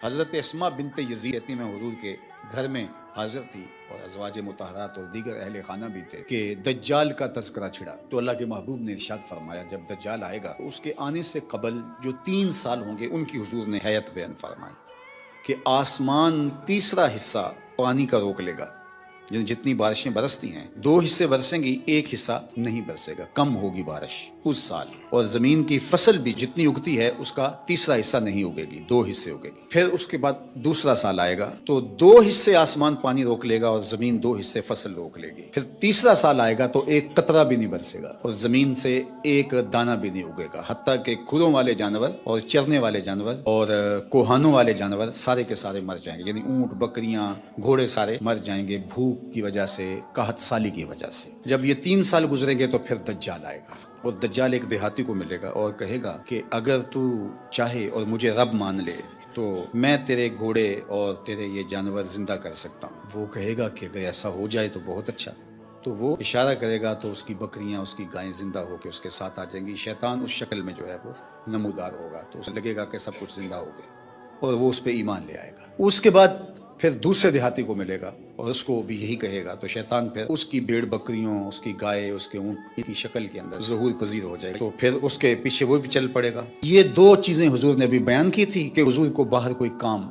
حضرت اسما بنت یزید کہتی میں حضور کے گھر میں حاضر تھی اور ازواج مطہرات اور دیگر اہل خانہ بھی تھے کہ دجال کا تذکرہ چھڑا تو اللہ کے محبوب نے ارشاد فرمایا جب دجال آئے گا اس کے آنے سے قبل جو 3 سال ہوں گے ان کی حضور نے حیات بیان فرمائی کہ آسمان تیسرا حصہ پانی کا روک لے گا، یعنی جتنی بارشیں برستی ہیں 2 حصے برسیں گی، 1 حصہ نہیں برسے گا، کم ہوگی بارش اس سال، اور زمین کی فصل بھی جتنی اگتی ہے اس کا تیسرا حصہ نہیں اگے گی، 2 حصے اگے گی۔ پھر اس کے بعد دوسرا سال آئے گا تو 2 حصے آسمان پانی روک لے گا اور زمین 2 حصے فصل روک لے گی۔ پھر تیسرا سال آئے گا تو 1 قطرہ بھی نہیں برسے گا اور زمین سے 1 دانہ بھی نہیں اگے گا، حتیٰ کہ کھروں والے جانور اور چرنے والے جانور اور کوہانوں والے جانور سارے کے سارے مر جائیں گے، یعنی اونٹ، بکریاں، گھوڑے سارے مر جائیں گے بھوک کی وجہ سے، قحط سالی کی وجہ سے۔ جب یہ 3 سال گزریں گے تو پھر دجال آئے گا اور دجال ایک دیہاتی کو ملے گا اور کہے گا کہ اگر تو چاہے اور مجھے رب مان لے تو میں تیرے گھوڑے اور تیرے یہ جانور زندہ کر سکتا ہوں۔ وہ کہے گا کہ اگر ایسا ہو جائے تو بہت اچھا، تو وہ اشارہ کرے گا تو اس کی بکریاں، اس کی گائیں زندہ ہو کے اس کے ساتھ آ جائیں گی۔ شیطان اس شکل میں جو ہے وہ نمودار ہوگا تو اسے لگے گا کہ سب کچھ زندہ ہو گیا اور وہ اس پہ ایمان لے آئے گا۔ اس کے بعد پھر دوسرے دیہاتی کو ملے گا اور اس کو بھی یہی کہے گا تو شیطان پھر اس کی بھیڑ بکریوں، اس کی گائے، اس کے اونٹ کی شکل کے اندر ظہور پذیر ہو جائے گا تو پھر اس کے پیچھے وہ بھی چل پڑے گا۔ یہ 2 چیزیں حضور نے بھی بیان کی تھی کہ حضور کو باہر کوئی کام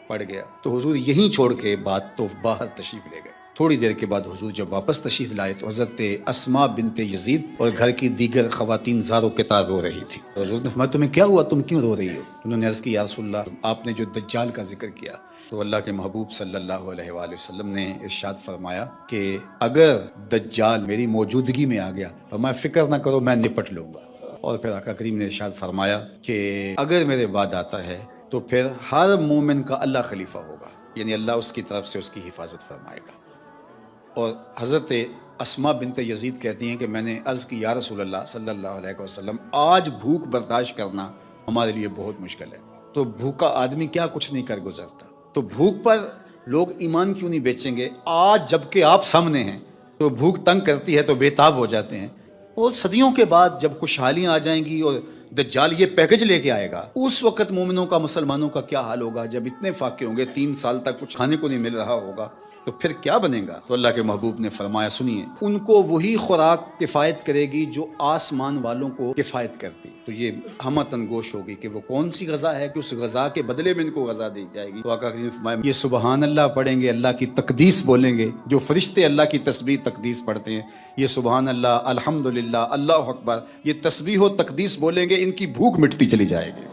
پڑ گیا تو حضور یہیں چھوڑ کے بات تو باہر تشریف لے گئے۔ تھوڑی دیر کے بعد حضور جب واپس تشریف لائے تو حضرت اسما بنت یزید اور گھر کی دیگر خواتین زاروں کے تار رو رہی تھی۔ حضور نے فرمایا تمہیں کیا ہوا، تم کیوں رو رہی ہو؟ انہوں نے عرض کی یا رسول اللہ آپ نے جو دجال کا ذکر کیا تو اللہ کے محبوب صلی اللہ علیہ وآلہ وسلم نے ارشاد فرمایا کہ اگر دجال میری موجودگی میں آ گیا تو میں فکر نہ کرو میں نپٹ لوں گا، اور پھر آقا کریم نے ارشاد فرمایا کہ اگر میرے بعد آتا ہے تو پھر ہر مومن کا اللہ خلیفہ ہوگا، یعنی اللہ اس کی طرف سے اس کی حفاظت فرمائے گا۔ اور حضرت اسما بنت یزید کہتی ہیں کہ میں نے عرض کی یا رسول اللہ صلی اللہ علیہ وسلم آج بھوک برداشت کرنا ہمارے لیے بہت مشکل ہے، تو بھوکا آدمی کیا کچھ نہیں کر گزرتا، تو بھوک پر لوگ ایمان کیوں نہیں بیچیں گے؟ آج جب کہ آپ سامنے ہیں تو بھوک تنگ کرتی ہے تو بے تاب ہو جاتے ہیں، اور صدیوں کے بعد جب خوشحالیاں آ جائیں گی اور دجال یہ پیکج لے کے آئے گا اس وقت مومنوں کا، مسلمانوں کا کیا حال ہوگا؟ جب اتنے فاقے ہوں گے، 3 سال تک کچھ کھانے کو نہیں مل رہا ہوگا تو پھر کیا بنے گا؟ تو اللہ کے محبوب نے فرمایا سنیے، ان کو وہی خوراک کفایت کرے گی جو آسمان والوں کو کفایت کرتی، تو یہ ہمتن گوش ہوگی کہ وہ کون سی غذا ہے کہ اس غذا کے بدلے میں ان کو غذا دی جائے گی۔ تو آقا کریم نے فرمایا یہ سبحان اللہ پڑھیں گے، اللہ کی تقدیس بولیں گے، جو فرشتے اللہ کی تسبیح تقدیس پڑھتے ہیں، یہ سبحان اللہ، الحمدللہ، اللہ اکبر، یہ تسبیح و تقدیس بولیں گے، ان کی بھوک مٹتی چلی جائے گی۔